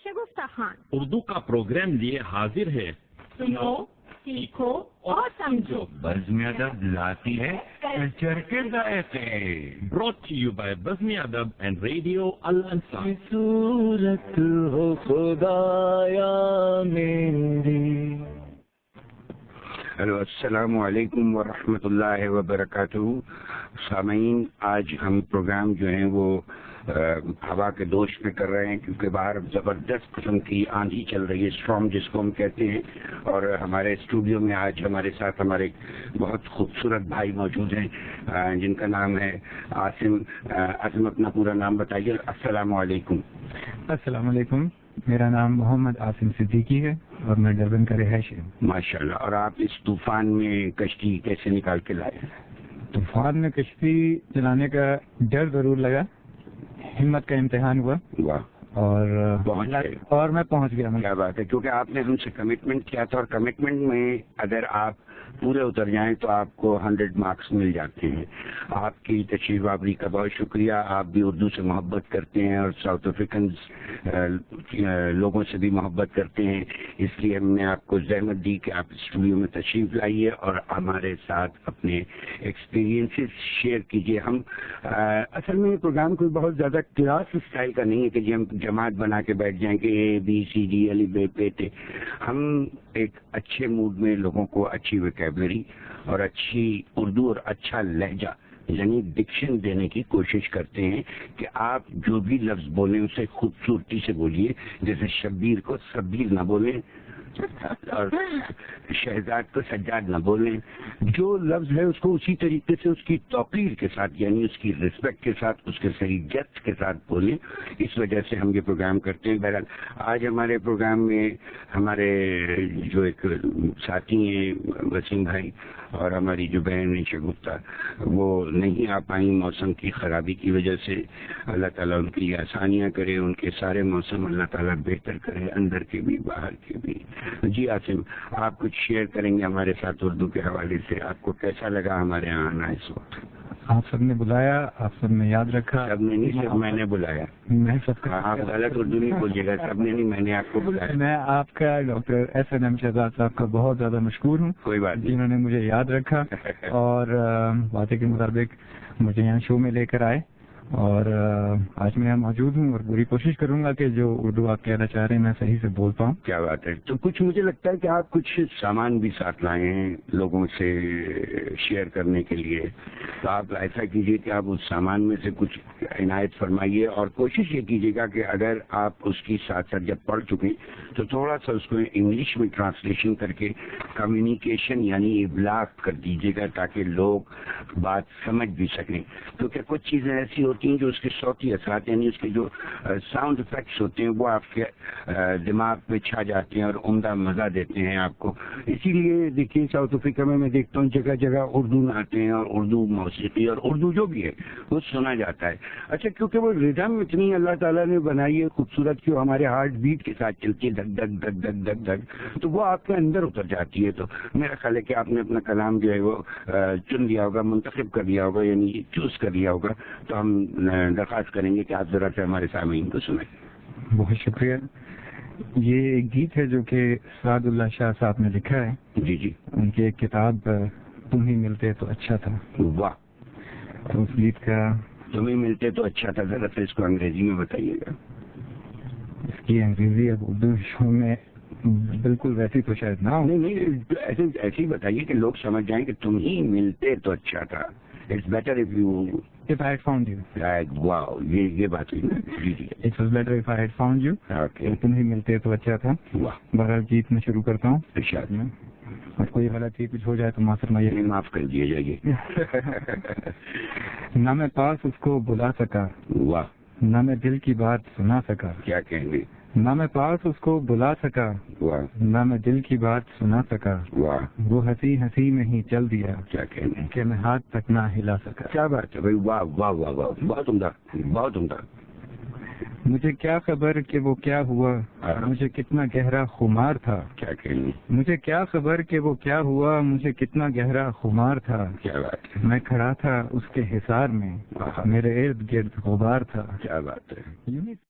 शगुफ्ता खान उर्दू का प्रोग्राम लिए हाजिर है। सुनो, सीखो और समझो। बज़्म अदब लाती है कल्चर के जायके। Brought to you by बज़्म अदब and Radio Al Ansar। सूरत हो खुदाया मेरी। हेलो, अस्सलामु अलैकुम व रहमतुल्लाहि व बरकातुहू। सामीन, आज हम प्रोग्राम जो है वो हवा के दोष में कर रहे हैं, क्योंकि बाहर ज़बरदस्त किस्म की आंधी चल रही है, स्टॉर्म जिसको हम कहते हैं। और हमारे स्टूडियो में आज हमारे साथ हमारे बहुत खूबसूरत भाई मौजूद हैं, जिनका नाम है आसिम। आसिम, अपना पूरा नाम बताइए। अस्सलामु अलैकुम। अस्सलाम वालेकुम, मेरा नाम मोहम्मद आसिम सिद्दीकी है और मैं डरबन का रिहायशी हूँ। माशाल्लाह। और आप इस तूफान में कश्ती कैसे निकाल के लाए? तूफान में कश्ती चलाने का डर जरूर लगा, हिम्मत का इम्तिहान हुआ। वाह। और मैं पहुंच गया। क्या बात है, क्योंकि आपने हमसे कमिटमेंट किया था, और कमिटमेंट में अगर आप पूरे उतर जाएं तो आपको 100 मार्क्स मिल जाते हैं। आपकी तशरीफ आवरी का बहुत शुक्रिया। आप भी उर्दू से मोहब्बत करते हैं और साउथ अफ्रीकन लोगों से भी मोहब्बत करते हैं, इसलिए हमने आपको जहमत दी कि आप स्टूडियो में तशरीफ लाइए और हमारे साथ अपने एक्सपीरियंसेस शेयर कीजिए। हम असल में प्रोग्राम कोई बहुत ज़्यादा क्लास स्टाइल का नहीं है कि जी हम जमात बना के बैठ जाएंगे ABCD अली बे पे थे। हम एक अच्छे मूड में लोगों को अच्छी वोकैबुलरी और अच्छी उर्दू और अच्छा लहजा यानी डिक्शन देने की कोशिश करते हैं कि आप जो भी लफ्ज बोलें उसे खूबसूरती से बोलिए। जैसे शब्बीर को सब्बीर ना बोलें और शहजाद को सज्जाद न बोलें। जो लफ्ज है उसको उसी तरीके से उसकी तौकीर के साथ यानी उसकी रिस्पेक्ट के साथ, उसके सही डेप्थ के साथ बोलें। इस वजह से हम ये प्रोग्राम करते हैं। बहरहाल आज हमारे प्रोग्राम में हमारे जो एक साथी हैं वसीम भाई और हमारी जो बहन है शगुफ्ता, वो नहीं आ पाई मौसम की खराबी की वजह से। अल्लाह ताला उनकी आसानियाँ करे, उनके सारे मौसम अल्लाह ताला बेहतर करे, अंदर के भी बाहर के भी। जी आसिम, आप कुछ शेयर करेंगे हमारे साथ उर्दू के हवाले से? आपको कैसा लगा हमारे यहाँ आना इस वक्त? आप सबने बुलाया, आप सबने याद रखा। सबने नहीं, सिर्फ मैंने बुलाया। मैं सबका आप गलत उर्दू नहीं बोलिएगा, सबने नहीं, मैंने आपको बुलाया। मैं आपका डॉक्टर SNM शहजाद साहब का बहुत ज्यादा मशहूर हूँ, कोई बात नहीं, जिन्होंने मुझे याद रखा और वादे के मुताबिक मुझे यहाँ शो में लेकर आए। और आज मैं यहाँ मौजूद हूँ और पूरी कोशिश करूंगा कि जो उर्दू आप कहना चाह रहे हैं मैं सही से बोल पाऊँ। क्या बात है। तो कुछ मुझे लगता है कि आप कुछ सामान भी साथ लाए हैं लोगों से शेयर करने के लिए, तो आप ऐसा कीजिए कि आप उस सामान में से कुछ इनायत फरमाइए और कोशिश ये कीजिएगा कि अगर आप उसकी साथ साथ जब पढ़ चुके तो थोड़ा सा उसको इंग्लिश में ट्रांसलेशन करके कम्युनिकेशन यानी इबलाग कर दीजिएगा, ताकि लोग बात समझ भी सकें। क्योंकि कुछ चीज़ें ऐसी होती हैं जो उसके सौती असरात यानी उसके जो साउंड इफेक्ट्स होते हैं वो आपके दिमाग पे छा जाते हैं और उम्दा मज़ा देते हैं आपको। इसीलिए देखिए साउथ अफ्रीका में मैं देखता हूँ जगह जगह उर्दू नाते हैं और उर्दू मौसीकी और उर्दू जो भी है वो सुना जाता है। अच्छा, क्योंकि वो रिदम इतनी अल्लाह ताला ने बनाई है खूबसूरत कि हमारे हार्ट बीट के साथ चलती है, धक धक धक धक धक धक, तो वो आपके अंदर उतर जाती है। तो मेरा ख्याल है कि आपने अपना कलाम जो है वो चुन लिया होगा, मुंतखब कर लिया होगा, यानी चूज कर लिया होगा। तो हम दरख्वास्त करेंगे कि आप जरा से हमारे सामीन को सुनाएं। बहुत शुक्रिया। ये एक गीत है जो कि सादुल्लाह शाह साहब ने लिखा है। जी जी, उनकी एक किताब तुम ही मिलते तो अच्छा था। वाह। तो उस गीत का तुम ही मिलते तो अच्छा था, जरा से इसको अंग्रेजी में बताइएगा। इसकी अंग्रेजी अब उर्दू शो में बिल्कुल वैसी तो शायद ना हो। नहीं, ऐसे ही बताइए कि लोग समझ जाएं कि तुम ही मिलते तो अच्छा था। It's better if I had found you. Wow, ये बात हुई ना। जी जी। It was better if I had found you. Okay. तुम ही मिलते तो अच्छा था। वाह। बहरहाल गीत में शुरू करता हूँ। इरशाद में और कोई गलती कुछ हो जाए तो माफ फरमाइए। माफ कर दिए जाइए। ना मैं पास उसको बुला सका, वाह, ना मैं दिल की बात सुना सका। क्या कहेंगे। ना मैं पास उसको बुला सका, वाह, ना मैं दिल की बात सुना सका। वाह, वो हंसी हंसी में ही चल दिया, क्या कहने कि मैं हाथ तक ना हिला सका। क्या बात है भाई, वाह वाह वाह वाह, बहुत उम्दा, बहुत उम्दा। मुझे क्या खबर कि वो क्या हुआ, मुझे कितना गहरा खुमार था। क्या कहने। मुझे क्या खबर कि वो क्या हुआ, मुझे कितना गहरा खुमार था। क्या बात है। मैं खड़ा था उसके हिसार में, मेरे इर्द गिर्द गुबार था। क्या बात है।